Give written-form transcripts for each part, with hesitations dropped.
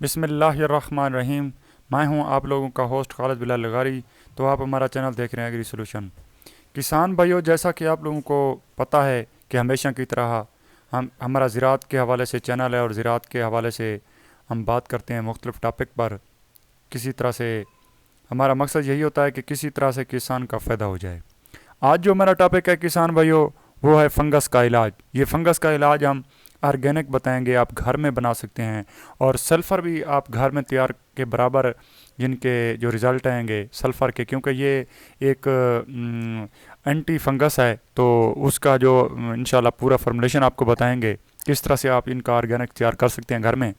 بسم اللہ الرحمن الرحیم۔ میں ہوں آپ لوگوں کا ہوسٹ خالد بلال لغاری۔ تو آپ ہمارا چینل دیکھ رہے ہیں ایگری سولوشن۔ کسان بھائیو، جیسا کہ آپ لوگوں کو پتہ ہے کہ ہمیشہ کی طرح ہمارا زراعت کے حوالے سے چینل ہے اور زراعت کے حوالے سے ہم بات کرتے ہیں مختلف ٹاپک پر۔ کسی طرح سے ہمارا مقصد یہی ہوتا ہے کہ کسی طرح سے کسان کا فائدہ ہو جائے۔ آج جو ہمارا ٹاپک ہے کسان بھائیو، وہ ہے فنگس کا علاج۔ یہ فنگس کا علاج ہم آرگینک بتائیں گے، آپ گھر میں بنا سکتے ہیں، اور سلفر بھی آپ گھر میں تیار کے برابر جن کے جو رزلٹ آئیں گے سلفر کے، کیونکہ یہ ایک اینٹی فنگس ہے، تو اس کا جو انشاءاللہ پورا فارمولیشن آپ کو بتائیں گے کس طرح سے آپ ان کا آرگینک تیار کر سکتے ہیں گھر میں۔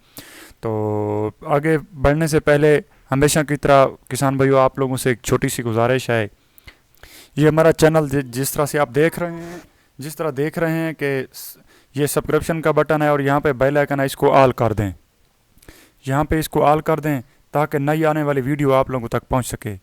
تو آگے بڑھنے سے پہلے ہمیشہ کی طرح کسان بھائیو آپ لوگوں سے ایک چھوٹی سی گزارش ہے۔ یہ ہمارا چینل جس طرح سے آپ دیکھ رہے ہیں کہ یہ سبسکرپشن کا بٹن ہے اور یہاں پہ بیل آئیکن ہے، اس کو آل کر دیں۔ یہاں پہ اس کو آل کر دیں تاکہ نئی آنے والی ویڈیو آپ لوگوں تک پہنچ سکے۔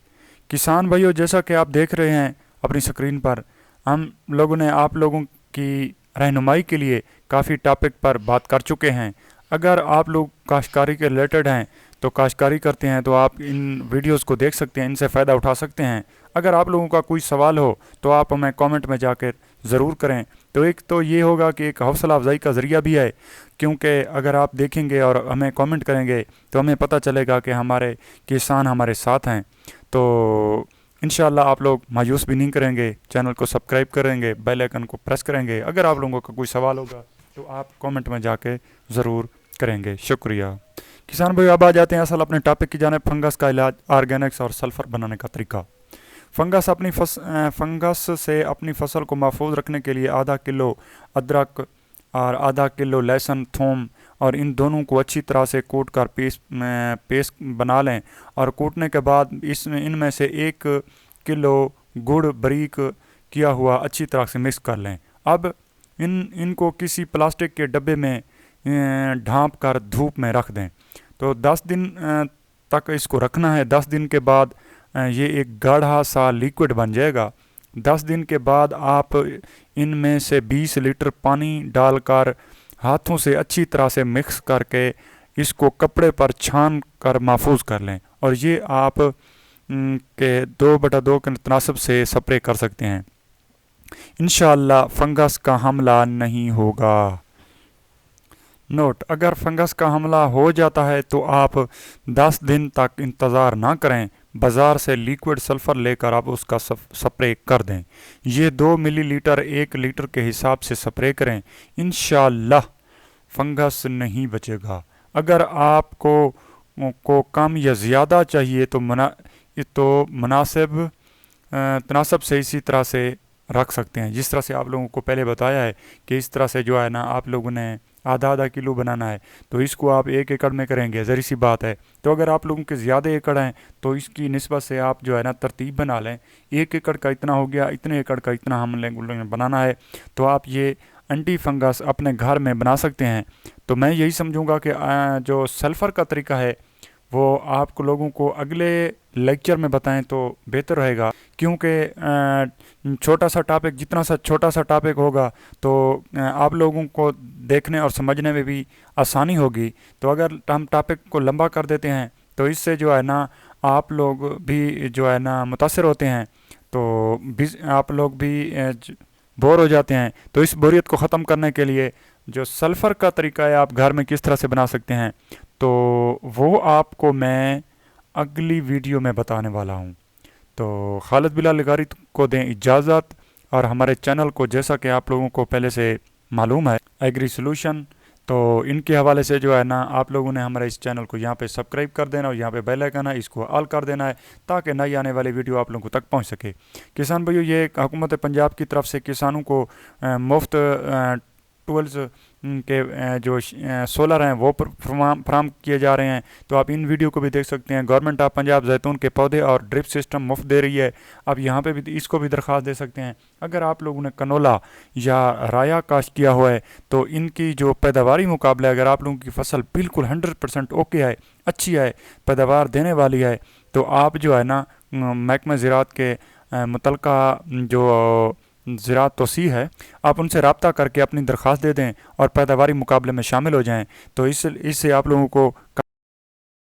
کسان بھائیو، جیسا کہ آپ دیکھ رہے ہیں اپنی سکرین پر، ہم لوگوں نے آپ لوگوں کی رہنمائی کے لیے کافی ٹاپک پر بات کر چکے ہیں۔ اگر آپ لوگ کاشتکاری کے ریلیٹڈ ہیں تو کاشتکاری کرتے ہیں تو آپ ان ویڈیوز کو دیکھ سکتے ہیں، ان سے فائدہ اٹھا سکتے ہیں۔ اگر آپ لوگوں کا کوئی سوال ہو تو آپ ہمیں کامنٹ میں جا کر ضرور کریں۔ تو ایک تو یہ ہوگا کہ ایک حوصلہ افزائی کا ذریعہ بھی ہے، کیونکہ اگر آپ دیکھیں گے اور ہمیں کامنٹ کریں گے تو ہمیں پتہ چلے گا کہ ہمارے کسان ہمارے ساتھ ہیں۔ تو انشاءاللہ آپ لوگ مایوس بھی نہیں کریں گے، چینل کو سبسکرائب کریں گے، بیل آئیکن کو پریس کریں گے۔ اگر آپ لوگوں کا کوئی سوال ہوگا تو آپ کامنٹ میں جا کے ضرور کریں گے۔ شکریہ کسان بھائی۔ اب آ جاتے ہیں اصل اپنے ٹاپک کی جانب، فنگس کا علاج، آرگینکس اور سلفر بنانے کا طریقہ۔ فنگس سے اپنی فصل کو محفوظ رکھنے کے لیے آدھا کلو ادرک اور آدھا کلو لہسن تھوم، اور ان دونوں کو اچھی طرح سے کوٹ کر پیسٹ بنا لیں، اور کوٹنے کے بعد ان میں سے 1 کلو گڑ باریک کیا ہوا اچھی طرح سے مکس کر لیں۔ اب ان کو کسی پلاسٹک کے ڈبے میں ڈھانپ کر دھوپ میں رکھ دیں۔ تو 10 دن تک اس کو رکھنا ہے۔ 10 دن کے بعد یہ ایک گاڑھا سا لیکوڈ بن جائے گا۔ 10 دن کے بعد آپ ان میں سے 20 لیٹر پانی ڈال کر ہاتھوں سے اچھی طرح سے مکس کر کے اس کو کپڑے پر چھان کر محفوظ کر لیں، اور یہ آپ کے 2/2 کے تناسب سے سپرے کر سکتے ہیں۔ انشاءاللہ فنگس کا حملہ نہیں ہوگا۔ نوٹ: اگر فنگس کا حملہ ہو جاتا ہے تو آپ 10 دن تک انتظار نہ کریں، بازار سے لیکوڈ سلفر لے کر آپ اس کا سپرے کر دیں۔ یہ 2 ملی لیٹر 1 لیٹر کے حساب سے سپرے کریں۔ انشاءاللہ فنگس نہیں بچے گا۔ اگر آپ کو کم یا زیادہ چاہیے تو تناسب سے اسی طرح سے رکھ سکتے ہیں، جس طرح سے آپ لوگوں کو پہلے بتایا ہے کہ اس طرح سے جو ہے نا آپ لوگوں نے آدھا کلو بنانا ہے تو اس کو آپ 1 ایکڑ میں کریں گے، ذری سی بات ہے۔ تو اگر آپ لوگوں کے زیادہ ایکڑ ہیں تو اس کی نسبت سے آپ جو ہے نا ترتیب بنا لیں۔ 1 ایکڑ کا اتنا ہو گیا، اتنے ایکڑ کا اتنا ہم بنانا ہے، تو آپ یہ اینٹی فنگس اپنے گھر میں بنا سکتے ہیں۔ تو میں یہی سمجھوں گا کہ جو سلفر کا طریقہ ہے وہ آپ کو لوگوں کو اگلے لیکچر میں بتائیں تو بہتر رہے گا، کیونکہ جتنا چھوٹا سا ٹاپک ہوگا تو آپ لوگوں کو دیکھنے اور سمجھنے میں بھی آسانی ہوگی۔ تو اگر ہم ٹاپک کو لمبا کر دیتے ہیں تو اس سے جو ہے نا آپ لوگ بھی جو ہے نا متاثر ہوتے ہیں، تو آپ لوگ بھی بور ہو جاتے ہیں۔ تو اس بوریت کو ختم کرنے کے لیے جو سلفر کا طریقہ ہے آپ گھر میں کس طرح سے بنا سکتے ہیں، تو وہ آپ کو میں اگلی ویڈیو میں بتانے والا ہوں۔ تو خالد بلال لغاری کو دیں اجازت، اور ہمارے چینل کو، جیسا کہ آپ لوگوں کو پہلے سے معلوم ہے، ایگری سولوشن، تو ان کے حوالے سے جو ہے نا آپ لوگوں نے ہمارے اس چینل کو یہاں پہ سبسکرائب کر دینا، اور یہاں پہ بیل آئیکن ہے، اس کو آل کر دینا ہے تاکہ نئی آنے والی ویڈیو آپ لوگوں تک پہنچ سکے۔ کسان بھائیو، یہ حکومت پنجاب کی طرف سے کسانوں کو مفت ٹولز کے جو سولر ہیں وہ فراہم کیے جا رہے ہیں، تو آپ ان ویڈیو کو بھی دیکھ سکتے ہیں۔ گورنمنٹ آف پنجاب زیتون کے پودے اور ڈرپ سسٹم مفت دے رہی ہے، آپ یہاں پہ بھی اس کو بھی درخواست دے سکتے ہیں۔ اگر آپ لوگوں نے کنولا یا رایا کاشت کیا ہوا ہے تو ان کی جو پیداواری مقابلہ، اگر آپ لوگوں کی فصل بالکل 100% اوکے ہے، اچھی ہے، پیداوار دینے والی ہے، تو آپ جو ہے نا محکمہ زراعت کے متعلقہ جو زراعت توسیع ہے، آپ ان سے رابطہ کر کے اپنی درخواست دے دیں اور پیداواری مقابلے میں شامل ہو جائیں۔ تو اس سے آپ لوگوں کو